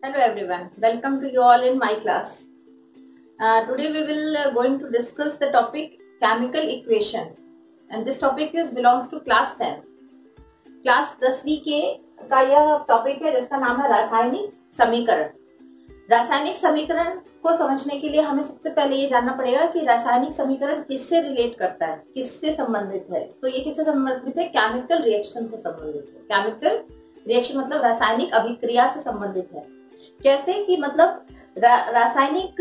Hello everyone, welcome to you all in my class. Today we will going to discuss the topic chemical equation and this topic is belongs to class 10. Class 10वीं के का यह topic है जिसका नाम है रासायनिक समीकरण। रासायनिक समीकरण को समझने के लिए हमें सबसे पहले ये जानना पड़ेगा कि रासायनिक समीकरण किससे रिलेट करता है, किससे संबंधित है। तो ये किससे संबंधित है? केमिकल रिएक्शन से संबंधित है। केमिकल रिएक्शन मतलब रासायनिक अभिक्रिया से संबंधित है। कैसे कि मतलब रासायनिक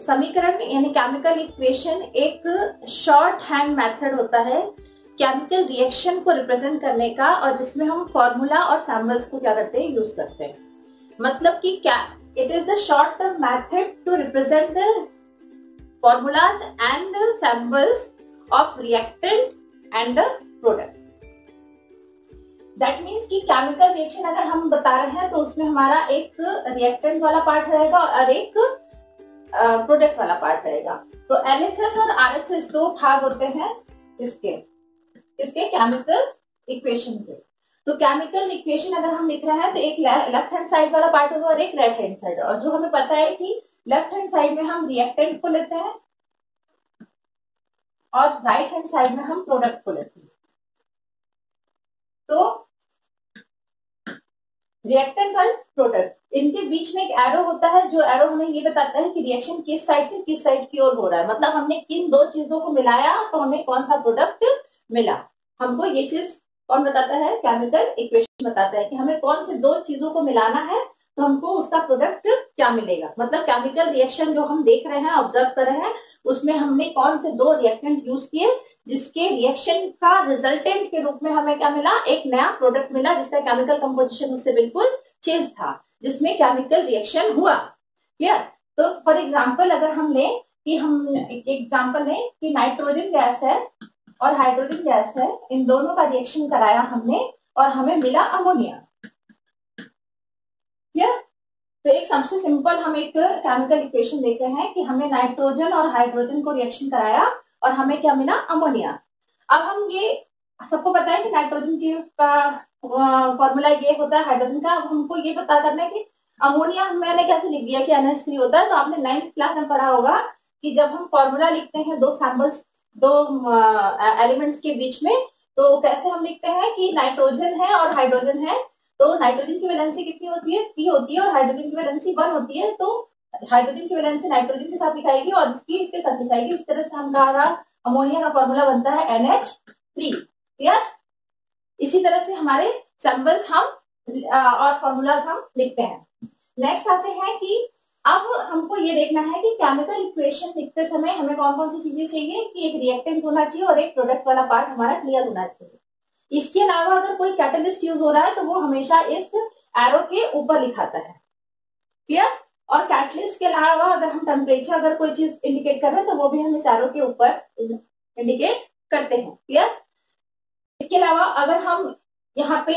समीकरण यानी केमिकल इक्वेशन एक शॉर्ट हैंड मेथड होता है केमिकल रिएक्शन को रिप्रेजेंट करने का, और जिसमें हम फॉर्मूला और सैम्पल्स को क्या करते हैं, यूज करते हैं। मतलब कि क्या it is the short term method to represent the formulas and the samples of reactant and the product. That means कि केमिकल रिएक्शन अगर हम बता रहे हैं तो उसमें हमारा एक रिएक्टेंट वाला पार्ट रहेगा और एक प्रोडक्ट वाला पार्ट रहेगा। तो LHS और RHS दो भाग होते हैं इसके केमिकल इक्वेशन के। तो केमिकल इक्वेशन अगर हम लिख रहे हैं तो एक लेफ्ट हैंड साइड वाला पार्ट होगा और एक राइट हैंड साइड। और जो हमें पता है कि लेफ्ट हैंड साइड में हम रिएक्टेंट को लेते हैं और राइट हैंड साइड में हम प्रोडक्ट को लेते हैं। तो रिएक्टेंट और प्रोडक्ट इनके बीच में एक एरो होता है, जो एरो हमें ये बताता है कि रिएक्शन किस साइड से किस साइड की ओर हो रहा है। मतलब हमने किन दो चीजों को मिलाया तो हमें कौन सा प्रोडक्ट मिला। हमको ये चीज कौन बताता है? केमिकल इक्वेशन बताता है कि हमें कौन से दो चीजों को मिलाना है तो हमको उसका प्रोडक्ट क्या मिलेगा। मतलब केमिकल रिएक्शन जो हम देख रहे हैं, ऑब्जर्व कर रहे हैं, उसमें हमने कौन से दो रिएक्टेंट यूज किए जिसके रिएक्शन का रिजल्टेंट के रूप में हमें क्या मिला? एक नया प्रोडक्ट मिला जिसका केमिकल कंपोजिशन उससे बिल्कुल चेंज था, जिसमें केमिकल रिएक्शन हुआ। क्लियर? तो फॉर एग्जांपल अगर हम लें कि हम एक एग्जांपल लें कि नाइट्रोजन गैस है और हाइड्रोजन गैस है, इन दोनों का रिएक्शन कराया हमने और हमें मिला अमोनिया। क्लियर? तो एक सबसे सिंपल हम एक केमिकल इक्वेशन देखते हैं कि हमने नाइट्रोजन और हाइड्रोजन को रिएक्शन कराया और हमें क्या मिला? अमोनिया। अब हम ये सबको पता है कि नाइट्रोजन की का फॉर्मूला ये होता है हाइड्रोजन का। अब हमको ये पता करना है कि अमोनिया मैंने कैसे लिख दिया कि NH3 होता है। तो आपने 9th क्लास में पढ़ा होगा कि जब हम फॉर्मूला लिखते हैं दो सैम्पल्स, दो एलिमेंट्स के बीच में, तो कैसे हम लिखते हैं कि नाइट्रोजन है और हाइड्रोजन है। तो नाइट्रोजन की वैलेंसी कितनी होती है? 3 होती है और हाइड्रोजन की वैलेंसी 1 होती है। तो हाइड्रोजन की वैलेंसी नाइट्रोजन के साथ दिखाएगी और इसकी इसके साथ दिखाएगी। इस तरह से हमारा अमोनिया का फॉर्मूला बनता है NH3। क्लियर? इसी तरह से हमारे सैम्पल्स हम और फॉर्मूलाज हम लिखते हैं। नेक्स्ट आते हैं कि अब हमको ये देखना है कि केमिकल इक्वेशन लिखते समय हमें कौन कौन सी चीजें चाहिए कि एक रिएक्टेंट होना चाहिए और एक प्रोडक्ट वाला पार्ट हमारा क्लियर होना चाहिए। इसके अलावा अगर कोई कैटलिस्ट यूज हो रहा है तो वो हमेशा इस एरो के ऊपर लिखाता है। क्लियर? और कैटलिस्ट के अलावा अगर हम टेम्परेचर अगर कोई चीज इंडिकेट कर रहे हैं तो वो भी हम इस एरो के ऊपर इंडिकेट करते हैं। क्लियर? इसके अलावा अगर हम यहाँ पे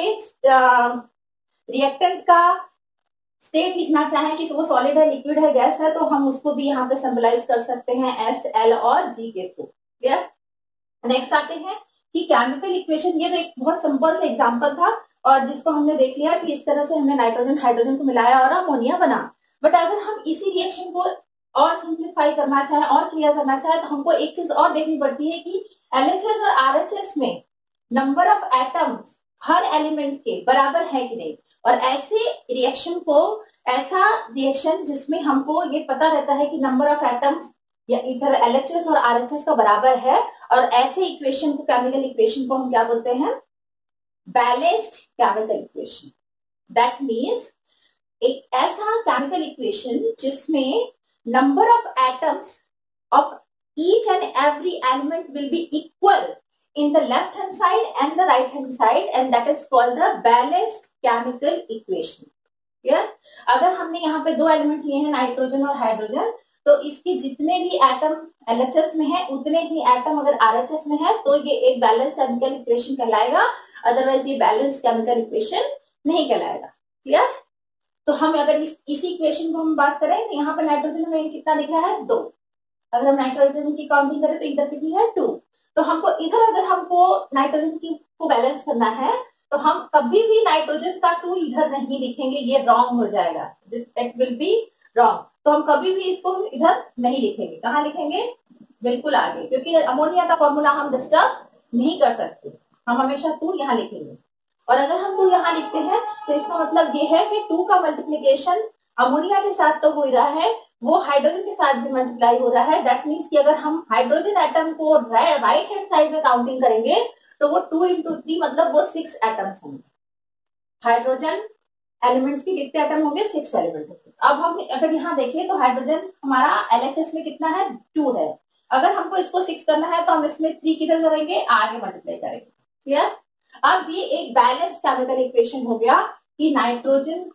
रिएक्टेंट का स्टेट लिखना चाहें कि वो सॉलिड है, लिक्विड है, गैस है, तो हम उसको भी यहाँ पे सिंबलाइज कर सकते हैं S, L और G के थ्रू। क्लियर? नेक्स्ट आते हैं कि केमिकल इक्वेशन, ये तो एक बहुत सिंपल सा एग्जांपल था और जिसको हमने देख लिया कि इस तरह से हमने नाइट्रोजन हाइड्रोजन को मिलाया और अमोनिया बना। बट अगर हम इसी रिएक्शन को और सिंप्लीफाई करना चाहें और क्लियर करना चाहें तो हमको एक चीज और देखनी पड़ती है कि LHS और RHS में number of atoms her element के बराबर है कि नहीं। और ऐसे रिएक्शन को, ऐसा रिएक्शन जिसमें हमको ये पता रहता है कि नंबर ऑफ एटम्स या इधर LHS और RHS का बराबर है, और ऐसे इक्वेशन को, केमिकल इक्वेशन को हम क्या बोलते हैं? Balanced chemical equation. That means एक ऐसा केमिकल इक्वेशन जिसमें number of atoms of each and every element will be equal in the left hand side and the right hand side, and that is called the balanced chemical equation. Clear? अगर हमने यहाँ पे दो element लिए हैं nitrogen और hydrogen, तो इसके जितने भी एटम LHS में है उतने ही एटम अगर RHS में है तो ये एक बैलेंस केमिकल इक्वेशन कहलाएगा, अदरवाइज ये बैलेंस केमिकल इक्वेशन नहीं कहलाएगा। क्लियर? तो हम अगर इसी इक्वेशन को हम बात करें तो यहाँ पे नाइट्रोजन में कितना लिखा है? 2। अगर हम नाइट्रोजन की काउंटिंग करें तो इधर कितनी है? 2। तो हमको इधर अगर हमको नाइट्रोजन की को बैलेंस करना है तो हम कभी भी नाइट्रोजन का 2 इधर नहीं लिखेंगे, ये रॉन्ग हो जाएगा, इट विल बी रॉन्ग। तो हम कभी भी इसको इधर नहीं लिखेंगे, कहाँ लिखेंगे, बिल्कुल आगे, क्योंकि अमोनिया का फॉर्मूला हम डिस्टर्ब नहीं कर सकते, हम हमेशा 2 यहाँ लिखेंगे। और अगर हम 2 यहाँ लिखते हैं तो इसका मतलब ये है कि 2 का मल्टीप्लीकेशन अमोनिया के साथ तो हो रहा है, वो हाइड्रोजन के साथ भी मल्टीप्लाई हो रहा है। दैट मीन्स कि अगर हम हाइड्रोजन एटम को राइट हैंड साइड में काउंटिंग करेंगे तो वो 2 into 3 मतलब वो 6 एटम्स होंगे। हाइड्रोजन एलिमेंट्स के कितने एटम होंगे, 6 एलिमेंट होंगे। अब हम अगर यहाँ देखें तो हाइड्रोजन हमारा LHS में कितना है, 2 है। अगर हमको इसको 6 करना है तो हम इसमें 3 किधर करेंगे, आगे मल्टीप्लाई करेंगे। क्लियर। अब ये एक बैलेंस केमिकल इक्वेशन हो गया कि नाइट्रोजन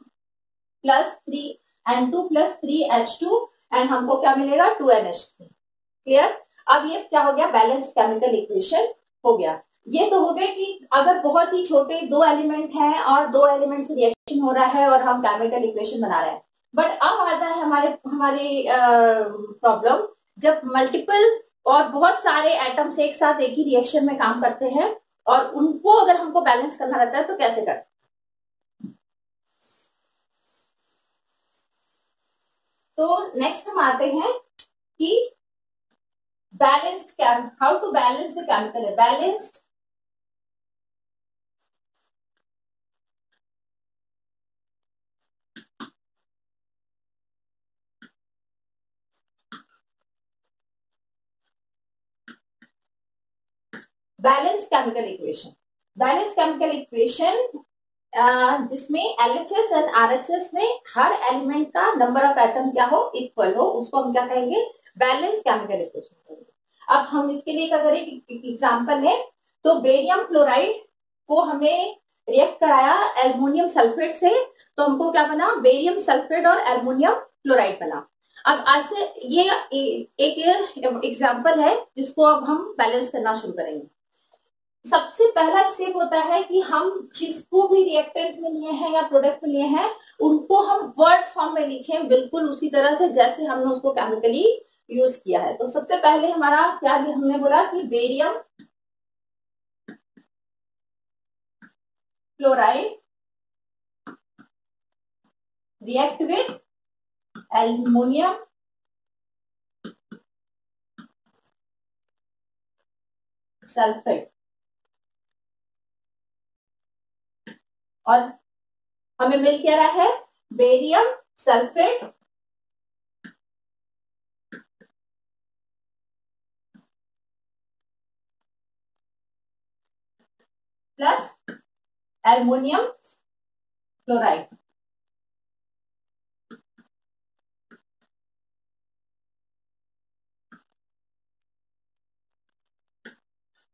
+3 N2 + 3H2 एंड हमको क्या मिलेगा, 2NH3। क्लियर। अब ये क्या हो गया, बैलेंस केमिकल इक्वेशन हो गया। ये तो हो गए कि अगर बहुत ही छोटे 2 एलिमेंट हैं और 2 एलिमेंट से रिएक्शन हो रहा है और हम केमिकल इक्वेशन बना रहे हैं। बट अब आता है हमारी प्रॉब्लम, जब मल्टीपल और बहुत सारे एटम्स एक साथ एक ही रिएक्शन में काम करते हैं और उनको अगर हमको बैलेंस करना रहता है तो कैसे करते हैं। तो नेक्स्ट हम आते हैं कि balanced how to balance the chemical, balanced balance chemical equation. Balance chemical equation जिसमें LHS एंड RHS में हर एलिमेंट का नंबर ऑफ एटम क्या हो, इक्वल हो, उसको हम क्या कहेंगे, बैलेंस केमिकल इक्वेशन कहेंगे। अब हम इसके लिए अगर एक एग्जांपल है तो बेरियम फ्लोराइड को हमें रिएक्ट कराया एल्युमिनियम सल्फेट से, तो हमको क्या बना, बेरियम सल्फेट और एल्युमिनियम फ्लोराइड बना। अब ऐसे ये एक एग्जांपल है जिसको अब हम बैलेंस करना शुरू करेंगे। सबसे पहला स्टेप होता है कि हम जिसको भी रिएक्टेंट में लिए हैं या प्रोडक्ट में लिए हैं उनको हम वर्ड फॉर्म में लिखें, बिल्कुल उसी तरह से जैसे हमने उसको केमिकली यूज किया है। तो सबसे पहले हमारा क्या हमने बोला कि barium fluoride react with aluminium sulphate, और हमें मिल क्या रहा है, barium sulphate plus aluminium chloride.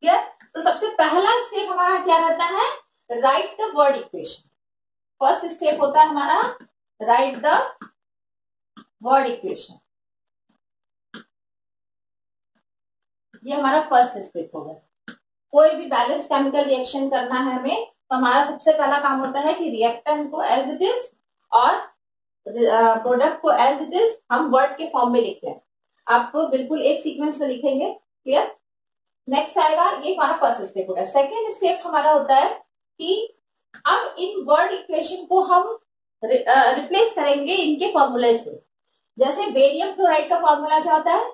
Clear. तो सबसे पहला स्टेप हमारा क्या रहता है, right the word equation. First step होता है हमारा राइट द वर्ड इक्वेशन, ये हमारा फर्स्ट स्टेप होगा। कोई भी बैलेंस केमिकल रिएक्शन करना है हमें तो हमारा सबसे पहला काम होता है कि रिएक्टेंट को एज इट इज और प्रोडक्ट को एज इट इज हम वर्ड के फॉर्म में लिख लें। आपको बिल्कुल एक सीक्वेंस में लिखेंगे। क्लियर। नेक्स्ट आएगा, ये हमारा फर्स्ट स्टेप होगा। सेकेंड स्टेप हमारा होता है कि अब इन वर्ड इक्वेशन को हम रिप्लेस करेंगे इनके फॉर्मूले से। जैसे बेरियम क्लोराइड का फॉर्मूला क्या होता है,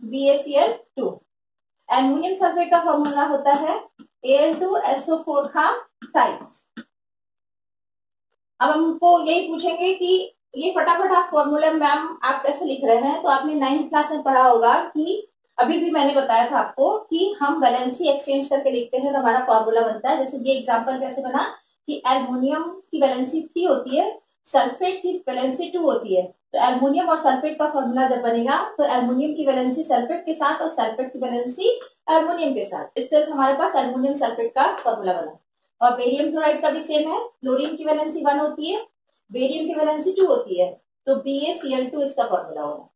BaCl2। एल्युमिनियम सल्फेट का फॉर्मूला होता है Al2SO4 का साइज। अब हमको यही पूछेंगे कि ये फटाफट आप फॉर्मूला मैम आप कैसे लिख रहे हैं, तो आपने 9th क्लास में पढ़ा होगा कि अभी भी मैंने बताया था आपको कि हम वैलेंसी एक्सचेंज करके लिखते हैं तो हमारा फॉर्मूला बनता है। जैसे ये एग्जांपल कैसे बना कि एल्युमिनियम की वैलेंसी 3 होती है, सल्फेट की वैलेंसी 2 होती है, तो एल्युमिनियम और सल्फेट का फॉर्मूला जब बनेगा तो एल्युमिनियम की वैलेंसी सल्फेट के साथ और सल्फेट की वैलेंसी एल्युमिनियम के साथ, इस तरह से हमारे पास एल्युमिनियम सल्फेट का फॉर्मूला बना। और बेरियम क्लोराइड का भी सेम है, क्लोरीन की वैलेंसी 1 होती है, बेरियम की वैलेंसी 2 होती है, तो BaCl2 इसका फॉर्मूला होगा।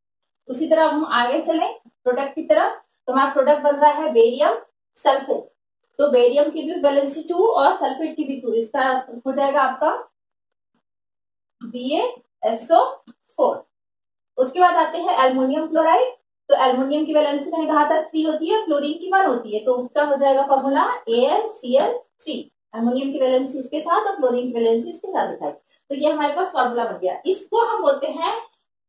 उसी तरह हम आगे चलें प्रोडक्ट की तरफ, तो हमारा प्रोडक्ट बन रहा है बेरियम सल्फेट, तो बेरियम की भी वैलेंसी 2 और सल्फेट की भी 2, इसका हो जाएगा आपका BaSO4। उसके बाद आते हैं एल्युमिनियम क्लोराइड, तो एल्युमिनियम की वैलेंसी मैंने कहा था 3 होती है, क्लोरीन की 1 होती है, तो उसका हो जाएगा फॉर्मूला AlCl3। अमोनियम की वैलेंसी इसके साथ और क्लोरीन की वैलेंसी इसके साथ दिखाई। तो ये हमारे पास फॉर्मूला बन गया। इसको हम बोलते हैं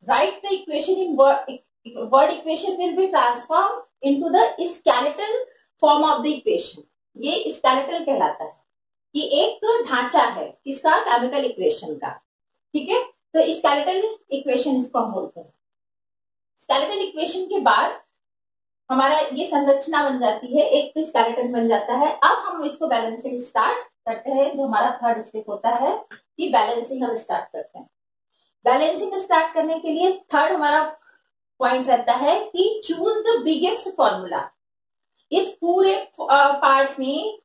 right the equation in word equation will be transform into the skeletal form of the equation. ये स्केलेटल कहलाता है कि एक तो ढांचा है किसका, केमिकल इक्वेशन का, ठीक है। तो स्केलेटल इक्वेशन इसको हम बोलते हैं। स्केलेटल इक्वेशन के बाद हमारा ये संरचना बन जाती है, एक तो स्केलेटन बन जाता है। अब हम इसको बैलेंसिंग स्टार्ट करते हैं, जो हमारा थर्ड स्टेप होता है कि बैलेंसिंग हम स्टार्ट करते हैं। बैलेंसिंग स्टार्ट करने के लिए थर्ड हमारा पॉइंट रहता है कि चूज द बिगेस्ट फॉर्मूला। इस पूरे पार्ट में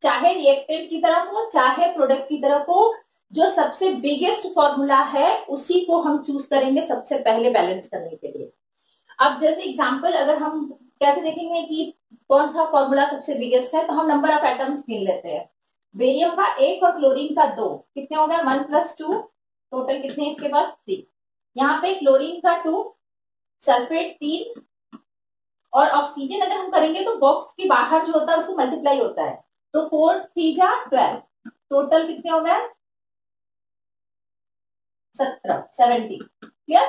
चाहे रिएक्टेंट की तरफ हो चाहे प्रोडक्ट की तरफ हो, जो सबसे बिगेस्ट फॉर्मूला है उसी को हम चूज करेंगे सबसे पहले बैलेंस करने के लिए। अब जैसे एग्जांपल अगर हम कैसे देखेंगे कि कौन सा फॉर्मूला सबसे बिगेस्ट है, तो हम नंबर ऑफ एटम्स गिन लेते हैं। बेरियम का 1 और क्लोरीन का 2, कितने हो गए 1 + 2, टोटल कितने इसके पास 3। यहाँ पे क्लोरीन का 2, सल्फेट 3 और ऑक्सीजन अगर हम करेंगे तो बॉक्स के बाहर जो होता है उससे मल्टीप्लाई होता है, तो 4 3 जा 12, टोटल कितने हो गए 70। क्लियर।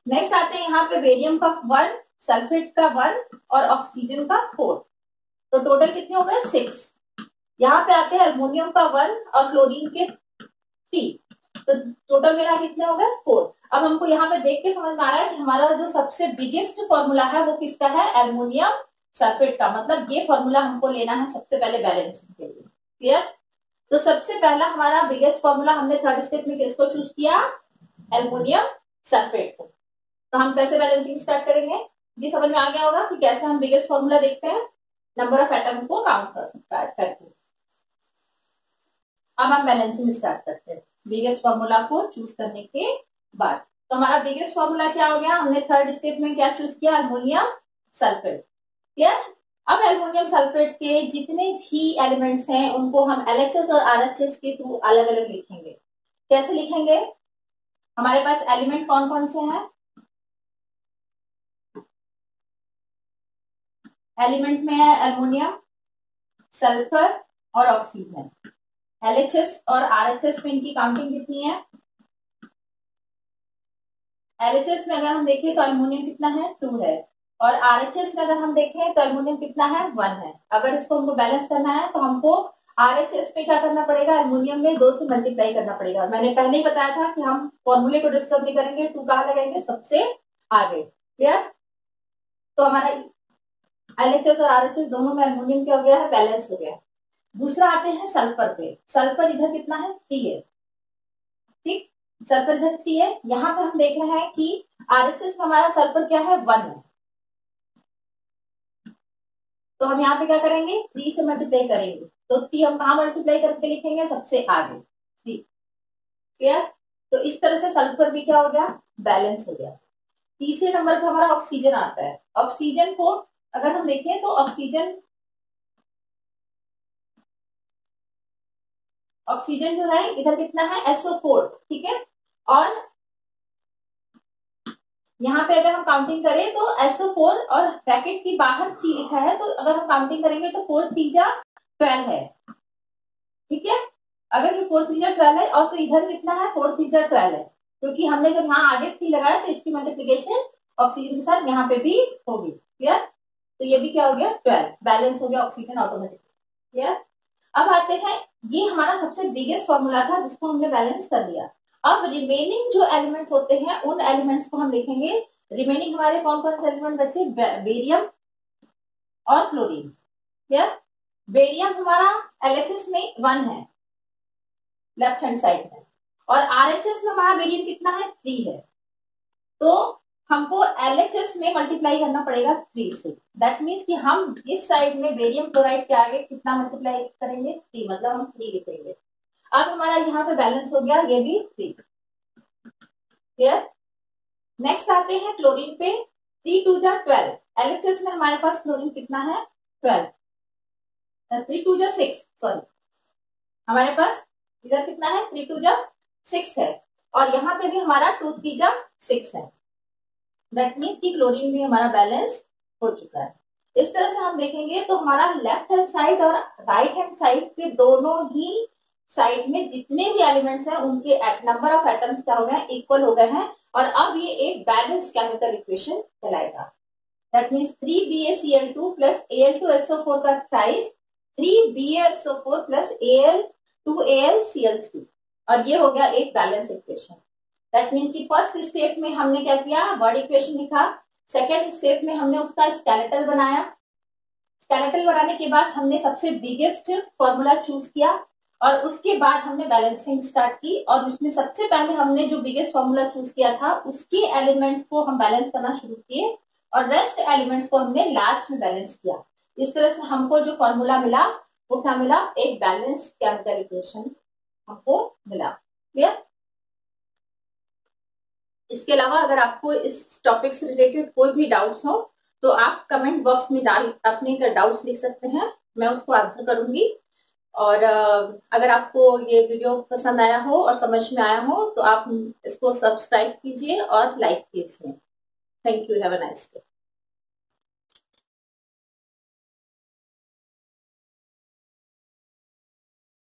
नेक्स्ट आते हैं यहाँ पे बेरियम का 1, सल्फेट का 1 और ऑक्सीजन का 4, तो टोटल कितने हो गए 6। यहाँ पे आते हैं अल्मोनियम का 1 और क्लोरीन के 3, तो टोटल मेरा कितने हो गए 4। अब हमको यहाँ पे देख के समझ में आ रहा है कि हमारा जो सबसे बिगेस्ट फॉर्मूला है वो किसका है, एल्युमिनियम सल्फेट का। मतलब ये फॉर्मूला हमको लेना है सबसे पहले बैलेंसिंग के लिए। क्लियर। तो सबसे पहला हमारा बिगेस्ट फॉर्मूला हमने थर्ड स्टेप में किसको चूज किया, एल्युमिनियम सल्फेट को। तो हम कैसे बैलेंसिंग स्टार्ट करेंगे, ये समझ में आ गया होगा कि कैसे हम बिगेस्ट फॉर्मूला देखते हैं, नंबर ऑफ एटम को काउंट कर सकता है करके। अब हम बैलेंसिंग स्टार्ट करते हैं बिगेस्ट फॉर्मूला को चूज करने के बाद। तो हमारा बिगेस्ट फॉर्मूला क्या हो गया, हमने थर्ड स्टेप में क्या चूज किया, एल्युमिनियम सल्फेट। क्लियर। अब एल्युमिनियम सल्फेट के जितने भी एलिमेंट्स हैं उनको हम LHS और RHS के थ्रू अलग अलग लिखेंगे। कैसे लिखेंगे, हमारे पास एलिमेंट कौन कौन से हैं, एलिमेंट में है एल्युमिनियम, सल्फर और ऑक्सीजन। LHS और RHS में इनकी काउंटिंग कितनी है, LHS में अगर हम देखें तो एल्युमिनियम कितना है 2 है, और RHS में अगर हम देखें तो एल्युमिनियम कितना है 1 है। अगर इसको हमको बैलेंस करना है तो हमको RHS पे क्या करना पड़ेगा, एल्युमिनियम में 2 से मल्टीप्लाई करना पड़ेगा। मैंने पहले ही बताया था कि हम फॉर्मूले को डिस्टर्ब नहीं करेंगे, 2 कहाँ लगाएंगे, सबसे आगे। क्लियर। तो हमारा LHS और RHS दोनों में एल्युमिनियम क्या हो गया है, बैलेंस हो गया। दूसरा आते हैं सल्फर पे। सल्फर इधर कितना है 3 है, ठीक, सल्फर इधर 3 है। यहाँ पे हम देख रहे हैं कि RHS में हमारा सल्फर क्या है 1 है, तो हम यहाँ पे क्या करेंगे 3 से मल्टीप्लाई करेंगे, तो 3 हम कहाँ मल्टीप्लाई करके लिखेंगे, सबसे आगे 3। क्लियर। तो इस तरह से सल्फर भी क्या हो गया, बैलेंस हो गया। तीसरे नंबर पे हमारा ऑक्सीजन आता है। ऑक्सीजन को अगर हम देखें तो ऑक्सीजन जो है इधर कितना है SO4, ठीक है। और यहाँ पे अगर हम काउंटिंग करें तो SO4 और ब्रैकेट की बाहर 3 लिखा है, तो अगर हम काउंटिंग करेंगे तो 4 3 जा 12 है, ठीक है। अगर ये 4 3 जा 12 है और तो इधर कितना है 4 3 जा 12 है, क्योंकि हमने जब यहाँ आगे 3 लगाया तो इसकी मल्टीप्लीकेशन ऑक्सीजन के साथ यहाँ पे भी होगी। क्लियर। तो ये भी क्या हो गया 12, बैलेंस हो गया ऑक्सीजन ऑटोमेटिकली। क्लियर। अब आते हैं, ये हमारा सबसे बिगेस्ट फॉर्मूला था जिसको हमने बैलेंस कर दिया। अब रिमेनिंग जो एलिमेंट्स होते हैं उन एलिमेंट्स को हम देखेंगे। रिमेनिंग हमारे कौन कौन से एलिमेंट बचे, बेरियम और क्लोरीन। क्लियर। बेरियम हमारा LHS में 1 है लेफ्ट हैंड साइड में, और RHS में हमारा बेरियम कितना है 3 है, तो हमको LHS में मल्टीप्लाई करना पड़ेगा 3 से। दैट मीन्स कि हम इस साइड में बेरियम क्लोराइड के आगे कितना मल्टीप्लाई करेंगे 3, मतलब हम 3 लिखेंगे। अब हमारा यहाँ पे बैलेंस हो गया, ये भी 3। क्लियर। नेक्स्ट आते हैं क्लोरीन पे। 3 2 जा 12, LHS में हमारे पास क्लोरीन कितना है 12, 3 2 जा 6, सॉरी हमारे पास इधर कितना है 3 2 जा 6 है, और यहाँ पे भी हमारा 2 3 जा 6 है। दैट मीन्स कि क्लोरीन भी हमारा बैलेंस हो चुका है। इस तरह से हम देखेंगे तो हमारा लेफ्ट हैंड साइड और राइट हैंड साइड के दोनों ही साइड में जितने भी एलिमेंट्स हैं उनके नंबर ऑफ एटम्स क्या हो गए, इक्वल हो गए हैं, और अब ये एक बैलेंस केमिकल इक्वेशन कहलाएगा। That means 3BaCl2 plus Al2SO4 का प्राइस 3BaSO4 प्लस Al2AlCl3, और ये हो गया एक बैलेंस इक्वेशन। दैट मीन्स कि फर्स्ट स्टेप में हमने क्या किया, वर्ड इक्वेशन लिखा, सेकेंड स्टेप में हमने उसका स्केलेटल बनाया, स्केलेटल बनाने के बाद हमने सबसे बिगेस्ट फॉर्मूला चूज किया, और उसके बाद हमने बैलेंसिंग स्टार्ट की, और उसमें सबसे पहले हमने जो बिगेस्ट फॉर्मूला चूज किया था उसके एलिमेंट को हम बैलेंस करना शुरू किए, और रेस्ट एलिमेंट्स को हमने लास्ट में बैलेंस किया। इस तरह से हमको जो फॉर्मूला मिला वो क्या मिला, एक बैलेंस केमिकल इक्वेशन हमको मिला। क्लियर? इसके अलावा अगर आपको इस टॉपिक से रिलेटेड कोई भी डाउट्स हो तो आप कमेंट बॉक्स में अपने डाउट्स लिख सकते हैं, मैं उसको आंसर करूंगी। और अगर आपको ये वीडियो पसंद आया हो और समझ में आया हो तो आप इसको सब्सक्राइब कीजिए और लाइक कीजिए। Thank you, have a nice day.